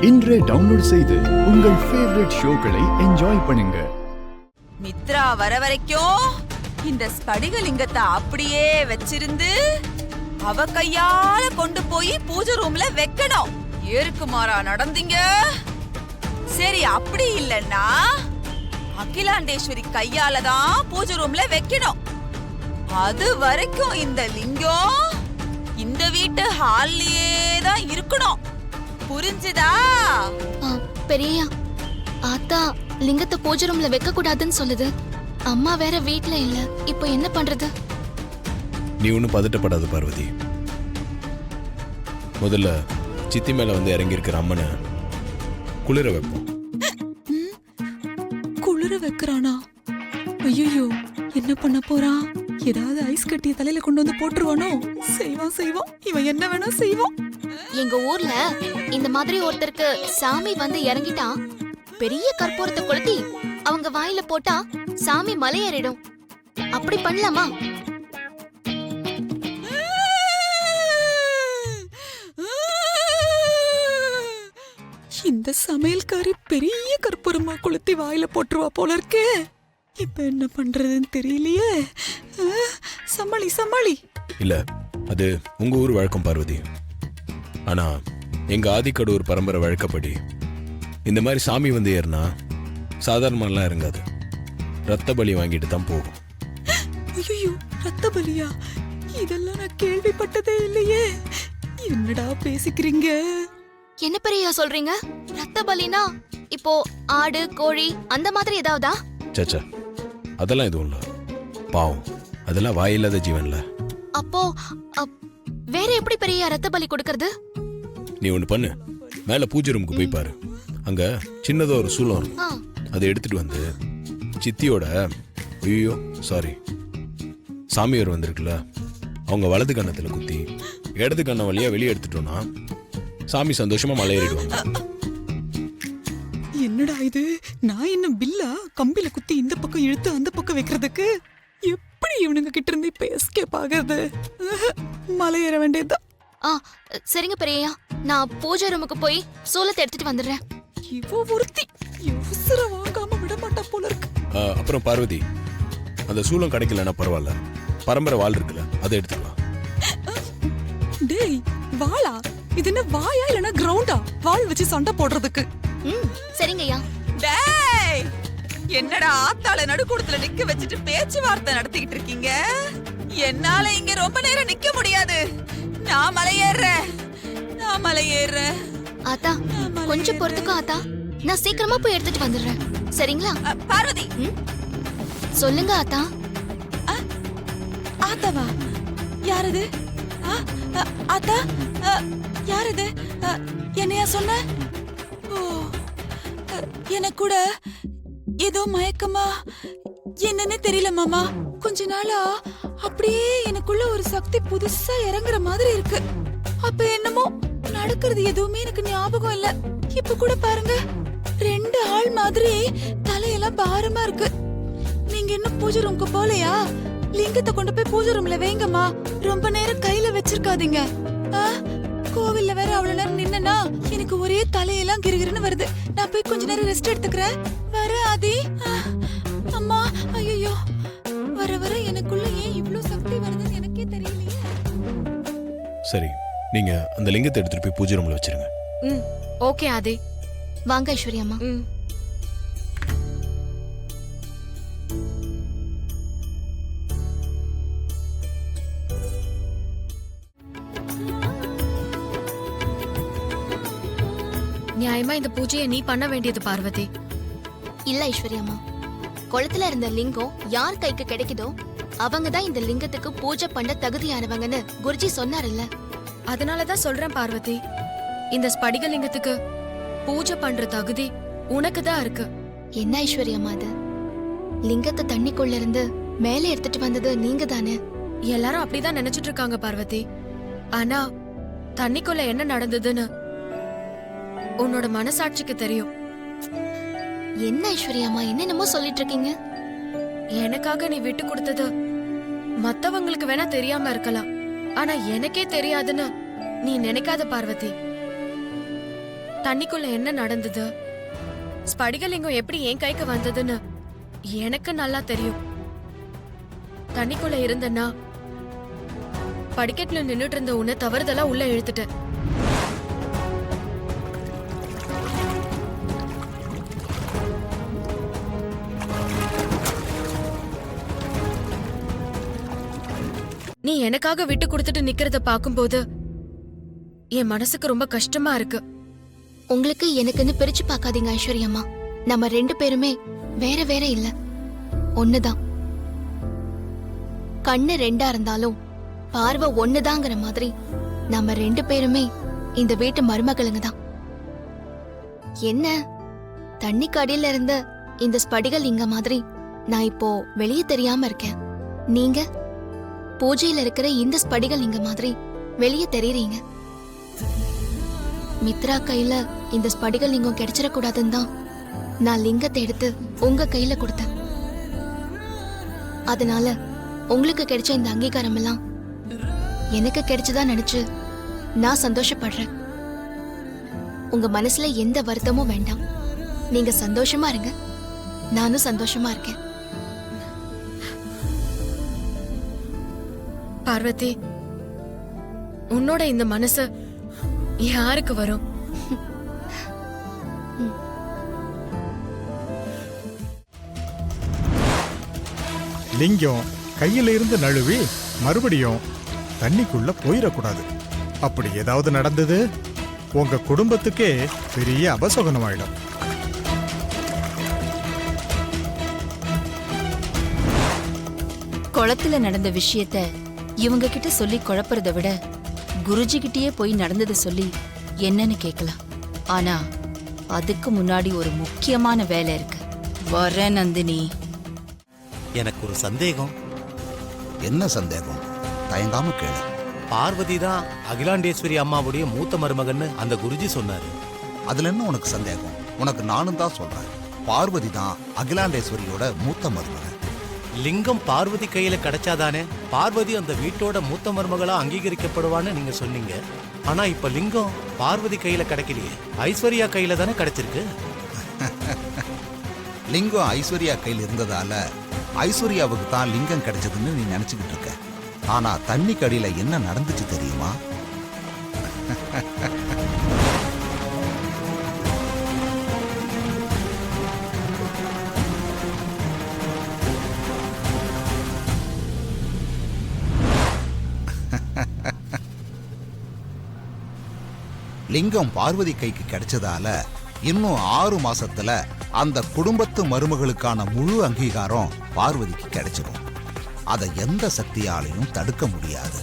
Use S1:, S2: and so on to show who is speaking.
S1: இன்றே டவுன்லோட் செய்து உங்கள் ஃபேவரட் ஷோக்களை என்ஜாய் பண்ணுங்க.
S2: மித்ரா வர வரைக்கும் இந்த ஸ்படிகலிங்கத்தை அப்படியே வச்சிருந்து அவ கையால கொண்டு போய் பூஜை ரூம்ல வைக்கணும். ஏறுக்குமாரா நடந்தீங்க? சரி, அப்படி இல்லன்னா அகிலாண்டேஸ்வரி கையால தான் பூஜை ரூம்ல வைக்கணும். அது வரைக்கும் இந்த லிங்கம் இந்த வீட்டு ஹால்லயே தான் இருக்கணும். புரிஞ்சுதா?
S3: பெரியா, ஆத்தா லிங்கத்தை பூஜை ரூம்ல வைக்க கூடாதுன்னு சொல்லுது. அம்மா வேற வீட்ல இல்ல. இப்போ என்ன பண்றது?
S4: நீ ஒன்னும் பதட்டப்படாத பார்வதி. முதல்ல சித்தி மேல வந்து இறங்கி இருக்கிற அம்மனை குளிர வைப்போம்.
S2: குளிர வைக்கிறானா? ஐயோ, என்ன பண்ண போறான்? ஏதாவது ஐஸ் கட்டிய தலையில கொண்டு வந்து போட்டுருவானோ? செய்வான் இவன் என்ன வேணா செய்வான்.
S3: எங்க ஊர்ல இந்த மாதிரி ஒருத்தருக்கு சாமி வந்து இறங்கிட்டா பெரிய கற்பூரத்தை கொளுத்தி அவங்க வாயில போட்டா சாமி மலையேறிடும். அப்படி பண்ணலாமா?
S2: இந்த சமையல்காரி பெரிய கற்பூரமா கொளுத்தி வாயில போட்டுருவா போல இருக்கே. இப்ப என்ன பண்றதுன்னு தெரியலையே. சமாளி.
S4: இல்ல, அது உங்க ஊர் வழக்கம் பார்வதி. ஆனா எங்க ஆதிக்கடூர் பரம்பரை வழக்கப்படி இந்த மாதிரி சாமி வந்து ஏறினா சாதாரணமாலாம் இறங்காது. ரத்த பலி வாங்கிட்டு தான் போகும்.
S2: ஐயோ, ரத்த பலியா? இதெல்லாம் நான் கேள்விப்பட்டதே இல்லையே. என்னடா பேசிக்கிறீங்க?
S3: என்ன பெரியா சொல்றீங்க? ரத்த பலினா இப்போ ஆடு கோழி அந்த மாதிரி ஏதாவதா?
S4: சச்சா, அதெல்லாம் எதுவும் இல்ல. பாவம், அதெல்லாம் வாயில்லாத ஜீவன்ல.
S3: அப்போ வேற எப்படி பெரிய ரத்த பலி கொடுக்கறது?
S4: நீ ஒண்ணு பண்ணு, மேல பூஜை ரூமுக்கு போய் பாரு. அங்க சின்னதா ஒரு சூலம் இருக்கும். அதை எடுத்துட்டு வந்து சித்தியோட சாமியார் வந்திருக்குல்ல, அவங்க வலது கண்ணத்துல குத்தி இடது கண்ண வழியா வெளியே எடுத்துட்டோம்னா சாமி சந்தோஷமா மலையேறிடுவாங்க.
S2: என்னடா இது? நான் என்ன பில்லா கம்பில குத்தி இந்த பக்கம் இழுத்து அந்த பக்கம் வைக்கிறதுக்கு? எப்படி இவனுங்க கிட்ட இருந்து இப்ப எஸ்கேப் ஆகிறது? மலையேற வேண்டியதுதான்.
S3: சரிங்க பெரியா, நான் பூஜை ரூமுக்கு போய் சூலத்தை எடுத்துட்டு வந்துடுறேன்.
S2: இவ ஒருத்தி யோசர வாங்காம விட மாட்டா போல இருக்கு.
S4: அப்புறம் பார்வதி, அந்த சூலம் கிடைக்கலன்னா பரவாயில்ல, பரம்பரை வாள் இருக்குல்ல, அதை எடுத்துட்டு வா.
S2: டேய், வாளா? இது என்ன வாயா இல்லனா கிரவுண்டா வாள் வச்சு சண்டை போடுறதுக்கு?
S3: சரிங்கய்யா.
S2: டேய், என்னடா ஆத்தாள நடுக்கூடத்துல நிக்க வச்சுட்டு பேச்சுவார்த்தை நடத்திக்கிட்டு இருக்கீங்க? என்னால இங்க ரொம்ப நேரம் நிக்க முடியாது. நான் மலையேறேன்.
S3: ஆத்தா, கொஞ்சம் பொறுத்துக்கோ ஆத்தா. நான் சீக்கிரமா போய் எடுத்துட்டு வந்துடுறேன். சரிங்களா?
S2: பார்வதி,
S3: சொல்லுங்க ஆத்தா.
S2: ஆத்தாவா? யாரது? ஆத்தா, யாரது? என்னையா சொன்ன? எனக்கு கூட ஏதோ மயக்கமா என்னன்னு தெரியல மாமா. கொஞ்ச நாளா அப்படியே எனக்குள்ள ஒரு சக்தி புதுசா இறங்குற மாதிரி இருக்கு. அப்ப என்னமோ நடக்கிறது எதுவுமே எனக்கு ஞாபகம் இல்ல. இப்ப கூட பாருங்க, 2 ஆள் மாதிரி தலையெல்லாம் பாரமா இருக்கு. நீங்க இன்னும் பூஜை ரூமுக்கு போலையா? லிங்கத்தை கொண்டு போய் பூஜை ரூம்ல வைங்கம்மா. ரொம்ப நேரம் கையில வச்சிருக்காதீங்க. கோவில்ல வேற அவ்வளவு நேரம் நின்னா எனக்கு ஒரே தலையெல்லாம் கிருகிருன்னு வருது. நான் போய் கொஞ்ச நேரம் ரெஸ்ட் எடுத்துக்கிறேன். வர ஆதி. அம்மா, ஐயோ, வர எனக்குள்ள ஏன் இவ்ளோ சக்தி வருதுன்னு எனக்கே தெரியலையே.
S4: சரி, நீங்க அந்த லிங்கத்தை எடுத்துட்டு போய் பூஜை ரூம்ல வச்சிருங்க.
S3: ஓகே ஆதி. வாங்க ஐஸ்வர்யா அம்மா.
S5: நியாயமா இந்த பூஜையை நீ பண்ண வேண்டியது பார்வதி.
S3: இல்ல ஐஸ்வர்யாமா, குளத்துல இருந்த லிங்கம் யார் கைக்கு கிடைக்குதோ அவங்க தான் இந்த லிங்கத்துக்கு பூஜை பண்ண தகுதியானவங்கன்னு குருஜி சொன்னார்ல.
S5: அதனாலதான் சொல்றேன் பார்வதி, இந்த ஸ்படிக லிங்கத்துக்கு பூஜை பண்ற தகுதி உனக்கு தான் இருக்கு.
S3: என்ன ஐஸ்வர்யாமா அது? லிங்கத்தை தண்ணிக்குள்ள இருந்து மேலே எடுத்துட்டு வந்தது நீங்க தானே?
S5: எல்லாரும் அப்படிதான் நினைச்சிட்டு இருக்காங்க பார்வதி. ஆனா தண்ணிக்குள்ள என்ன நடந்ததுன்னு உன்னோட மனசாட்சிக்கு தெரியும்.
S3: என்ன ஐஸ்வர்யாமா என்னென்னமோ சொல்லிட்டு இருக்கீங்க?
S5: எனக்காக நீ விட்டு கொடுத்தது மத்தவங்களுக்கு வேணா தெரியாம இருக்கலாம், ஆனா எனக்கே தெரியாதுன்னு நீ நினைக்காத பார்வதி. தண்ணிக்குள்ள என்ன நடந்தது, ஸ்படிகலிங்கம் எப்படி என் கைக்கு வந்ததுன்னு எனக்கு நல்லா தெரியும். தண்ணிக்குள்ள இருந்தன்னா படிக்கட்டுல நின்னுட்டு இருந்த உன்னை தவறுதலா உள்ள இழுத்துட்டேன். நீ எனக்காக விட்டு கொடுத்துட்டு நிக்கிறத பாக்கும்போது என் மனசுக்கு ரொம்ப கஷ்டமா இருக்கு.
S3: உங்களுக்கு எனக்குன்னு பிரிச்சு பார்க்காதீங்க ஐஸ்வர்யம்மா. நம்ம 2 பேருமே வேற வேற இல்ல, ஒண்ணுதான். கண்ணு 2ஆ இருந்தாலும் பார்வை ஒண்ணுதாங்கிற மாதிரி நம்ம 2 பேருமே இந்த வீட்டு மருமகளுங்க தான். என்ன தண்ணிக்கு அடியில இருந்த இந்த ஸ்படிகலிங்க மாதிரி நான் இப்போ வெளியே தெரியாம இருக்கேன். நீங்க பூஜையில இருக்கிற இந்த ஸ்படிகலிங்க மாதிரி வெளியே தெரியறீங்க. மித்ரா கையில இந்த ஸ்படிகலிங்கம் கிடைச்சிடக்கூடாதுன்னு தான் நான் லிங்கத்தை எடுத்து உங்க கையில கொடுத்தேன். அதனால உங்களுக்கு கிடைச்ச இந்த அங்கீகாரம் எல்லாம் எனக்கு கிடைச்சதா நினைச்சு நான் சந்தோஷப்படுறேன். உங்க மனசுல எந்த வருத்தமும் வேண்டாம். நீங்க சந்தோஷமா இருங்க, நானும் சந்தோஷமா இருக்கேன்.
S5: பார்வதி, உன்னோட இந்த மனசு யாருக்கு வரும்?
S6: லிங்கம் கையில இருந்து நழுவி மறுபடியும் தண்ணிக்குள்ள போயிடக்கூடாது. அப்படி ஏதாவது நடந்தது உங்க குடும்பத்துக்கே பெரிய அபசகுனமாயிடும்.
S7: குளத்துல நடந்த விஷயத்த இவங்க கிட்ட சொல்லி குழப்பறத விட குருஜி கிட்டயே போய் நடந்ததை சொல்லி என்னன்னு கேட்கலாம். ஆனா அதுக்கு முன்னாடி ஒரு முக்கியமான வேலை இருக்கு. வர நந்தினி.
S8: எனக்கு ஒரு சந்தேகம்.
S9: என்ன சந்தேகம்? தயங்காம கேளு.
S8: பார்வதி தான் அகிலாண்டேஸ்வரி அம்மாவுடைய மூத்த மருமகன்னு அந்த குருஜி சொன்னாரு.
S9: அதுல என்ன உனக்கு சந்தேகம்? உனக்கு நானும் தான் சொல்றேன். பார்வதி தான் அகிலாண்டேஸ்வரியோட மூத்த மருமகன்.
S8: லிங்கம் பார்வதி கையில கிடைச்சாதானே பார்வதி அந்த வீட்டோட மூத்த மருமகளா அங்கீகரிக்கப்படுவான்னு நீங்க சொன்னீங்க. ஆனா இப்ப லிங்கம் பார்வதி கையில கிடைக்கலையே, ஐஸ்வர்யா கையில தானே கிடைச்சிருக்கு.
S9: லிங்கம் ஐஸ்வர்யா கையில் இருந்ததால ஐஸ்வர்யாவுக்கு தான் லிங்கம் கிடைச்சதுன்னு நீ நினைச்சுக்கிட்டு இருக்க. ஆனா தண்ணி கடியில என்ன நடந்துச்சு தெரியுமா? லிங்கம் பார்வதி கைக்கு கிடைச்சதால இன்னும் 6 மாசத்துல அந்த குடும்பத்து மருமகளுக்கான முழு அங்கீகாரம் பார்வதிக்கு கிடைச்சிடும். அதை எந்த சக்தியாலையும் தடுக்க முடியாது.